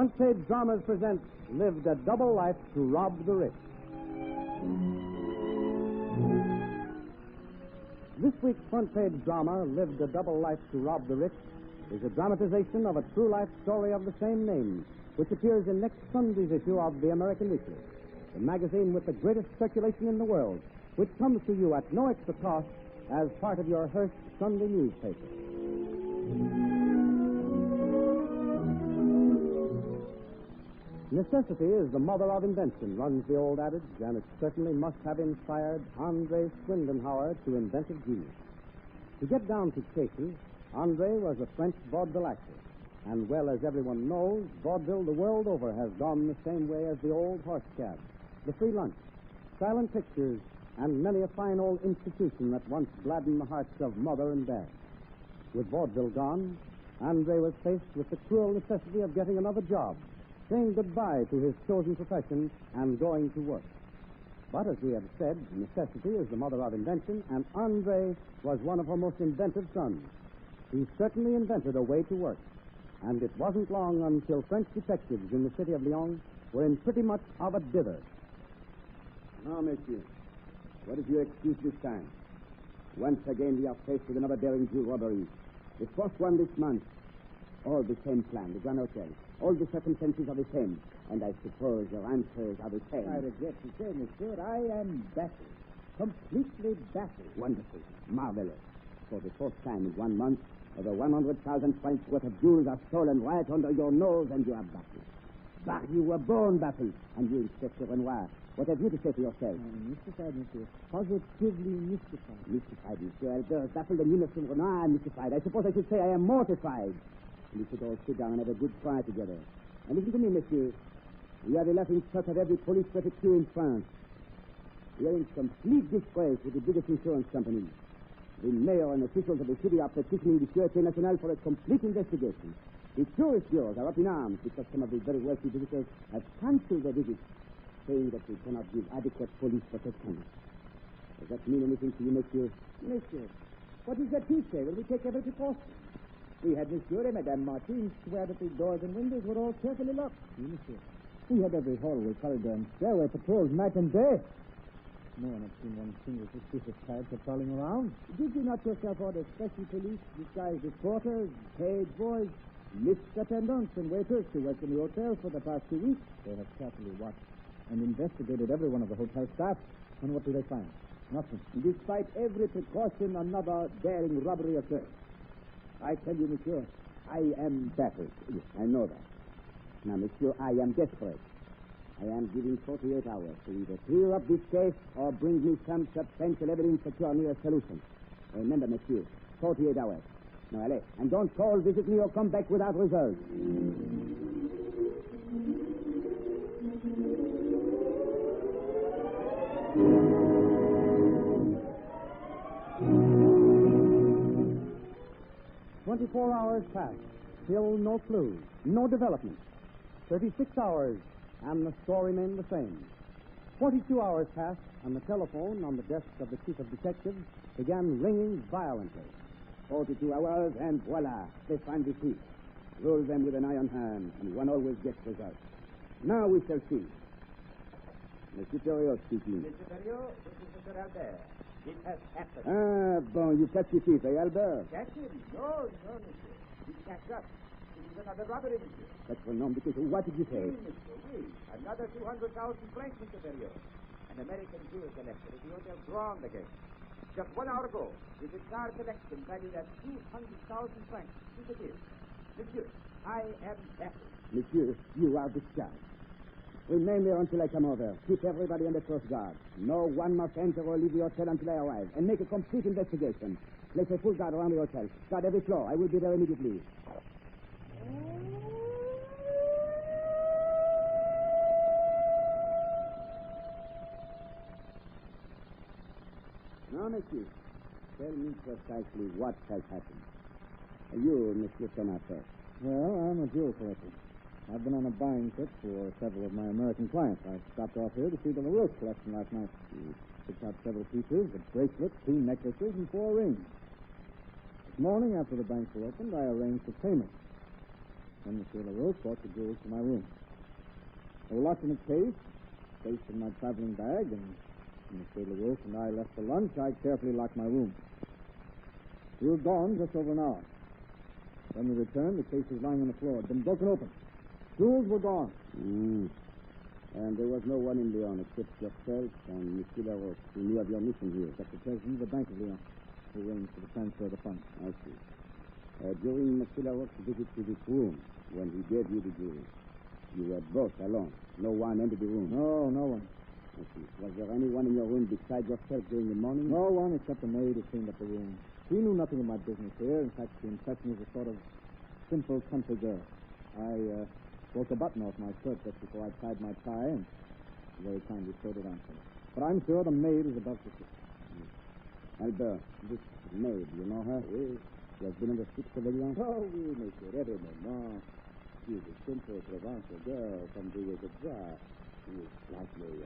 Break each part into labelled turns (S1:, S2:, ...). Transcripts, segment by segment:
S1: Front Page Dramas present Lived a Double Life to Rob the Rich. This week's Front Page drama, Lived a Double Life to Rob the Rich, is a dramatization of a true life story of the same name, which appears in next Sunday's issue of the American Weekly, the magazine with the greatest circulation in the world, which comes to you at no extra cost as part of your Hearst Sunday newspaper. Necessity is the mother of invention, runs the old adage, and it certainly must have inspired Andre Swindenhauer to inventive genius. To get down to cases, Andre was a French vaudeville actor, and well as everyone knows, vaudeville the world over has gone the same way as the old horse cab, the free lunch, silent pictures, and many a fine old institution that once gladdened the hearts of mother and dad. With vaudeville gone, Andre was faced with the cruel necessity of getting another job, saying goodbye to his chosen profession and going to work. But as we have said, necessity is the mother of invention, and Andre was one of her most inventive sons. He certainly invented a way to work, and it wasn't long until French detectives in the city of Lyon were in pretty much of a dither.
S2: Now, monsieur, what is your excuse this time? Once again, we are faced with another daring jewel robbery. The first one this month. All the same plan, the Grand Hotel. All the circumstances are the same. And I suppose your answers are the same.
S3: I regret to say, monsieur, I am baffled. Completely baffled.
S2: Wonderful. Marvelous. For the first time in 1 month, over 100,000 francs worth of jewels are stolen right under your nose, and you are baffled. But you were born baffled. And you, Inspector Renoir, what have you to say for yourself?
S3: Mystified, monsieur. Positively mystified.
S2: Mystified, monsieur Albert. Baffled and you, Mr. Renoir, I'm mystified. I suppose I should say I am mortified. We should all sit down and have a good cry together. And listen to me, monsieur. We are the laughing stock of every police prefecture in France. We are in complete disgrace with the biggest insurance company. The mayor and officials of the city are petitioning the Sûreté Nationale for a complete investigation. The tourist bureaus are up in arms because some of the very wealthy visitors have cancelled their visits, saying that they cannot give adequate police protection. Does that mean anything to you, monsieur?
S3: Monsieur, what is that you say? Will we take every precaution? We had Monsieur and Madame Martin swear that the doors and windows were all carefully locked. Monsieur, we had every hallway, corridor, and stairway patrolled night and day. No one had seen one single suspicious character prowling around. Did you not yourself order special police disguised as porters, page boys, lift attendants, and waiters to work in the hotel for the past 2 weeks? They have carefully watched and investigated every one of the hotel staff. And what do they find? Nothing. Despite every precaution, another daring robbery occurred. I tell you, monsieur, I am baffled.
S2: Yes, I know that. Now, monsieur, I am desperate. I am giving 48 hours to either clear up this case or bring me some substantial evidence that you are near a solution. Remember, monsieur, 48 hours. Now, allez, and don't call, visit me, or come back without results.
S1: 24 hours passed, still no clue, no development. 36 hours, and the story remained the same. 42 hours passed, and the telephone on the desk of the chief of detectives began ringing violently.
S2: 42 hours, and voila, they find the thief. Rule them with an iron hand, and one always gets results. Now we shall see. Monsieur Theriot speaking.
S4: Mr. Theriot, this is Mr. Albert. It has happened.
S2: Ah, bon, you catch the thief, eh, Albert?
S4: Catch him? No, monsieur. He catch up. It is another robbery, monsieur.
S2: That's for no, because what did you say?
S4: Oui, monsieur, oui. Another 200,000 francs, Mr. Theriot. An American jewel collector at the Hotel Grand again. Just 1 hour ago, his entire collection valued at 200,000 francs. Disappeared. Monsieur, I am baffled.
S2: Monsieur, you are discharged. Remain there until I come over. Keep everybody on the coast guard. No one must enter or leave the hotel until I arrive. And make a complete investigation. Place a full guard around the hotel. Guard every floor. I will be there immediately. Now, monsieur, tell me precisely what has happened. You, Monsieur Thomas.
S3: Well, I'm a jewel collector. I've been on a buying trip for several of my American clients. I stopped off here to see the LaRouche collection last night. Picked out several pieces, a bracelet, 2 necklaces, and 4 rings. This morning, after the banks were opened, I arranged for payment. Then Monsieur LaRoche brought the jewels to my room. They were locked in a case, placed in my traveling bag, and when Monsieur LaRoche and I left for lunch, I carefully locked my room. We were gone just over an hour. When we returned, the case was lying on the floor. It had been broken open. Jewels were gone.
S2: And there was no one in Lyon except yourself and Monsieur LaRoche, who knew of your mission here.
S3: Dr. Chesney, the Bank of Lyon, who arranged for the transfer of the funds.
S2: I see. During Monsieur LaRoche's visit to this room, when he gave you the jewels, you were both alone. No one entered the room.
S3: No, no one.
S2: I see. Was there anyone in your room besides yourself during the morning?
S3: No one except the maid who cleaned up the room. She knew nothing of my business here. In fact, she impressed me as a sort of simple country girl. I broke a button off my shirt just before I tied my tie, and she very kindly sewed it on for me. But I'm sure the maid is above suspicion.
S2: Albert, this maid, you know her?
S1: Oui.
S2: She has been in the streets of Lyon?
S1: Oh, oui, monsieur. Every moment. She is a simple Provençal girl from the Bois. She is slightly,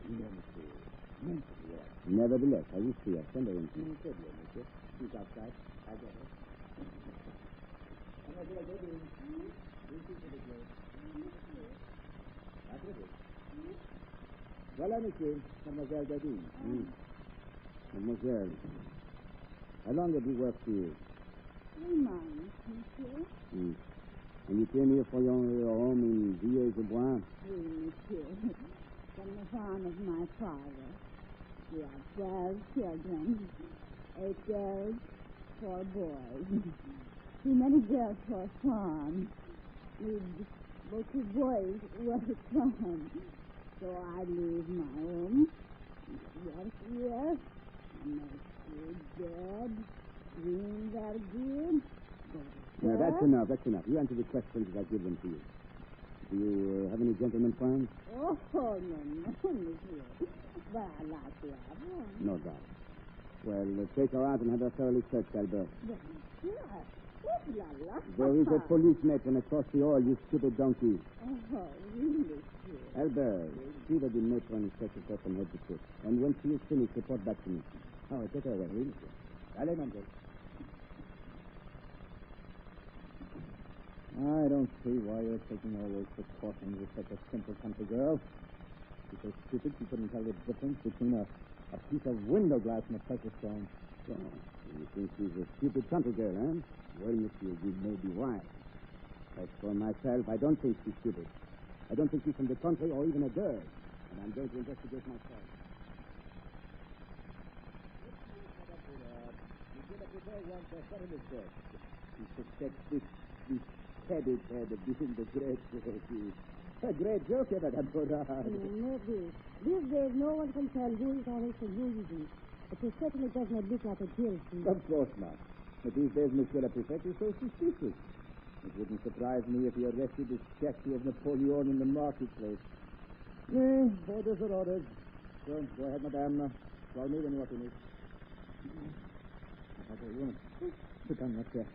S1: mentally, yes.
S2: Nevertheless, I will see her. Send her in.
S1: Très bien, monsieur. She's outside. I get her. Mademoiselle Godin. Voilà, monsieur. Mademoiselle Godin.
S2: Mademoiselle, how long have you worked here?
S5: 3 months, monsieur.
S2: And you came here for your home in Villers-de-Bois?
S5: Oui, monsieur. From the farm of my father. We have 12 children. 8 girls, 4 boys. Too many girls for a farm. Need both the boys work at farm. So I leave my home. Yes, yes. I make good bed. Clean very good.
S2: Now, that's enough. That's enough. You answer the questions as I give them to you. Do you have any gentlemen friends?
S5: Oh, no, monsieur. But I like to have one.
S2: No doubt. Well, take her out and have her thoroughly searched, Albert.
S5: But, monsieur, oh, la, la.
S2: There is a police matron across the hall, you stupid donkey.
S5: Oh, really, monsieur?
S2: Albert, see that the matron searches her from head to foot. And when she is finished, report back to me.
S1: Oh, take her away, oui, monsieur. Allez, mademoiselle.
S3: I don't see why you're taking all those precautions with such a simple country girl. She's so stupid she couldn't tell the difference between a piece of window glass and a precious stone.
S2: So, you think she's a stupid country girl, eh? Well, monsieur, you may be right. As for myself, I don't think she's stupid. I don't think she's from the country or even a girl. And I'm going to investigate myself.
S1: Monsieur le Président wants a settlement search. He suspects this headed head of being the great a great joker, Madame Poirot.
S5: Maybe. These days, no one can tell who is honest and who isn't. But it certainly does not look like a guilty.
S1: Of course not. But these days, Monsieur le Prefect is so suspicious. It wouldn't surprise me if he arrested the statue of Napoleon in the marketplace. Orders are orders. So, go ahead, Madame. Call me when you are finished.
S3: Okay, woman. Sit down right there.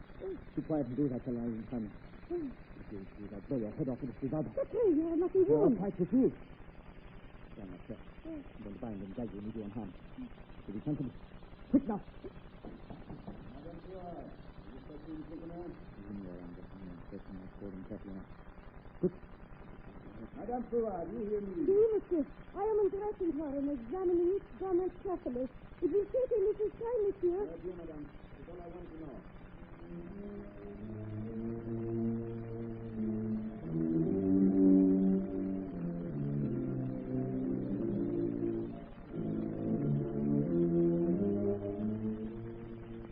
S3: Be quiet and do as I tell you in time. If I blow your head off with a cigada.
S5: Okay, you are not in
S3: I'll
S5: room.
S3: fight with you. Stand right there. I'm going to bind and gag you and leave you unharmed. Will you come to me? Quick now.
S1: Madame Poirot, you said you were looking at?
S3: I'm just my sword and carefully now. Quick.
S1: Madame Poirot, you hear me?
S5: Oui, monsieur. I am undressing her and examining each garment carefully. It will take a little time, monsieur.
S1: Dear Madame, that's all I wanted to know.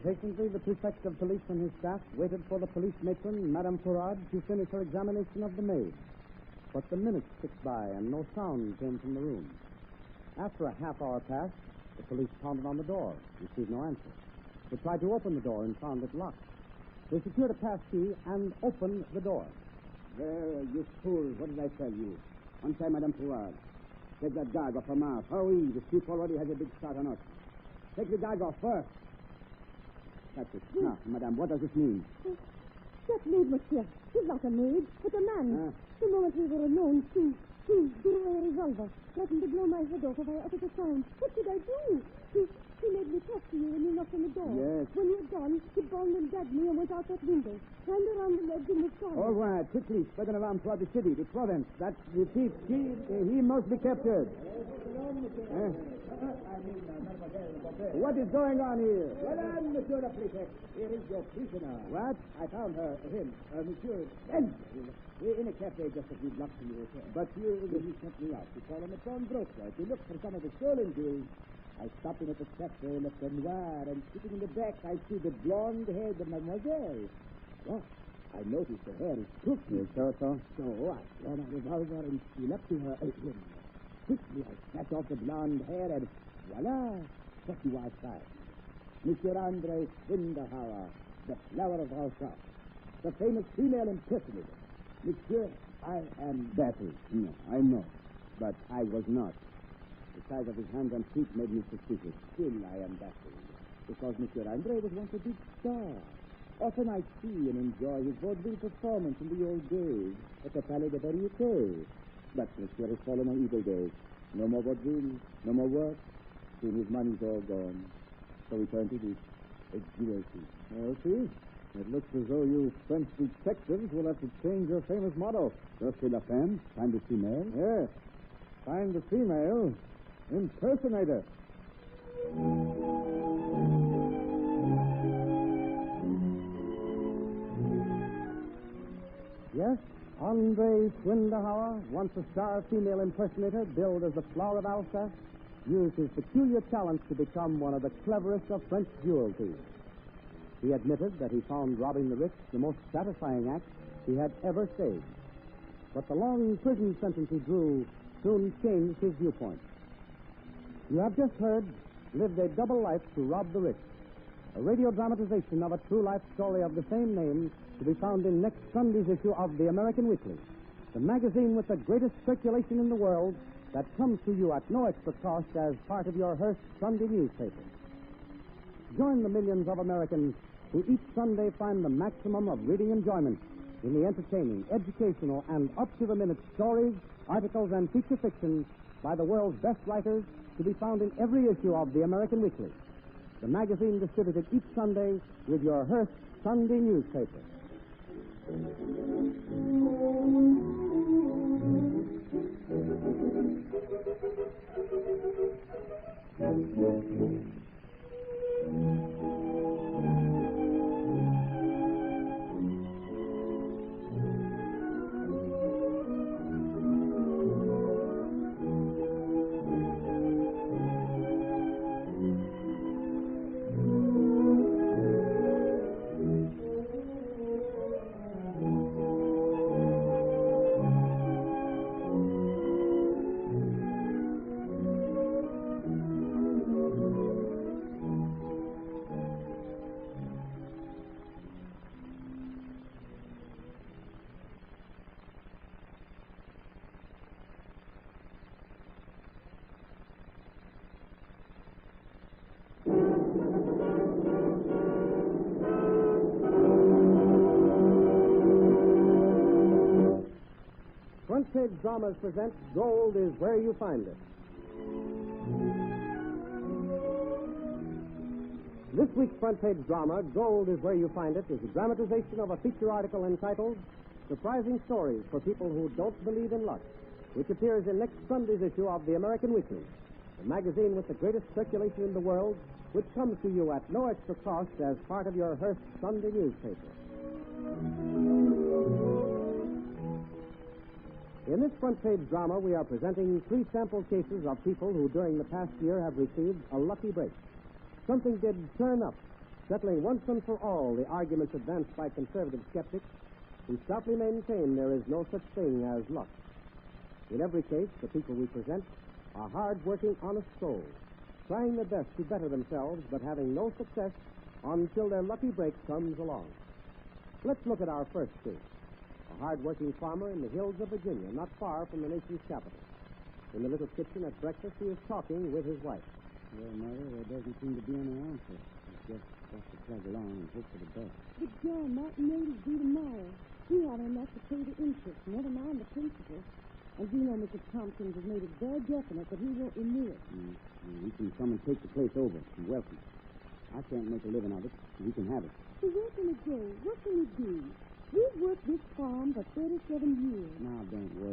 S2: Patiently, the prefect of police and his staff waited for the police matron, Madame Poirot, to finish her examination of the maid. But the minutes ticked by, and no sound came from the room. After a half hour passed, the police pounded on the door, received no answer. They tried to open the door and found it locked. They secured a pass key and opened the door.
S1: There, you fool. What did I tell you?
S2: Untie Madame Poirot. Take that gag off her mouth. Hurry, the chief already has a big start on us. Take the gag off first. That's it. Now, Madame, what does this mean?
S5: That maid, monsieur. She's not a maid, but a man. The moment we were alone, she drew a revolver, threatened to blow my head off if I uttered a sound. What did I do? She made me talk to you when you knocked on the door.
S2: Yes.
S5: When you were gone, she bound and gagged me and went out that window, climbed around the ledge and was father.
S2: All right, quickly, spread an alarm throughout the city, the province. That's the thief. He must be captured. What is going on here?
S3: Well, Monsieur le Prefect, here is your prisoner.
S2: What?
S3: I found Monsieur, in a cafe just a few blocks from the hotel.
S2: But you...
S3: He sent me out to call him a pawnbroker to look for some of the stolen jewels. I stopped in at the cafe Le Noir, and sitting in the back, I see the blonde head of Mademoiselle. Well, I noticed the hair is crooked.
S2: So?
S3: So I draw my revolver and steal up to her. Quickly, I snatch off the blonde hair, and voila, what you are found. Monsieur Andre Swindahara, the flower of our shop, the famous female impersonator. Monsieur, I am
S2: Baffled. No, I know. But I was not. The size of his hands and feet made me suspicious.
S3: Still, I am baffled, because Monsieur Andre was once a big star. Often I see and enjoy his vaudeville performance in the old days at the Palais de Variété. But Monsieur has fallen on evil days. No more vaudeville, no more work. Soon his money's all gone. So we turn to this, a jewel thief.
S2: Well, see? It looks as though you French detectives will have to change your famous motto. Cherchez la femme, find the female. Yes. Find the female. Impersonator.
S1: Yes, Andre Swindahara, once a star female impersonator billed as the Flower of Alsace, used his peculiar talents to become one of the cleverest of French jewel thieves. He admitted that he found robbing the rich the most satisfying act he had ever staged. But the long prison sentence he drew soon changed his viewpoint. You have just heard Lived a Double Life to Rob the Rich, a radio dramatization of a true life story of the same name to be found in next Sunday's issue of the American Weekly, the magazine with the greatest circulation in the world that comes to you at no extra cost as part of your Hearst Sunday newspaper. Join the millions of Americans who each Sunday find the maximum of reading enjoyment in the entertaining, educational, and up-to-the-minute stories, articles, and feature fiction by the world's best writers to be found in every issue of the American Weekly, the magazine distributed each Sunday with your Hearst Sunday newspaper. Front Page Dramas present Gold is Where You Find It. This week's Front Page drama, Gold is Where You Find It, is a dramatization of a feature article entitled Surprising Stories for People Who Don't Believe in Luck, which appears in next Sunday's issue of the American Weekly, the magazine with the greatest circulation in the world, which comes to you at no extra cost as part of your Hearst Sunday newspaper. In this Front Page drama, we are presenting 3 sample cases of people who during the past year have received a lucky break. Something did turn up, settling once and for all the arguments advanced by conservative skeptics who stoutly maintain there is no such thing as luck. In every case, the people we present are hard-working, honest souls, trying their best to better themselves, but having no success until their lucky break comes along. Let's look at our first case. A hard-working farmer in the hills of Virginia, not far from the nation's capital. In the little kitchen at breakfast, he is talking with his wife.
S2: Well, Mother, there doesn't seem to be any answer. It's just got to plug along and hope for the best.
S5: But, John, that note is due tomorrow. We haven't enough to pay the interest, never mind the principal. And you know Mr. Tompkins has made it very definite that he won't renew it.
S2: We can come and take the place over. You're welcome. I can't make a living of it, so we can have it.
S5: So where can we go? What can we do? We've worked this farm for 37 years.
S2: Now, don't worry.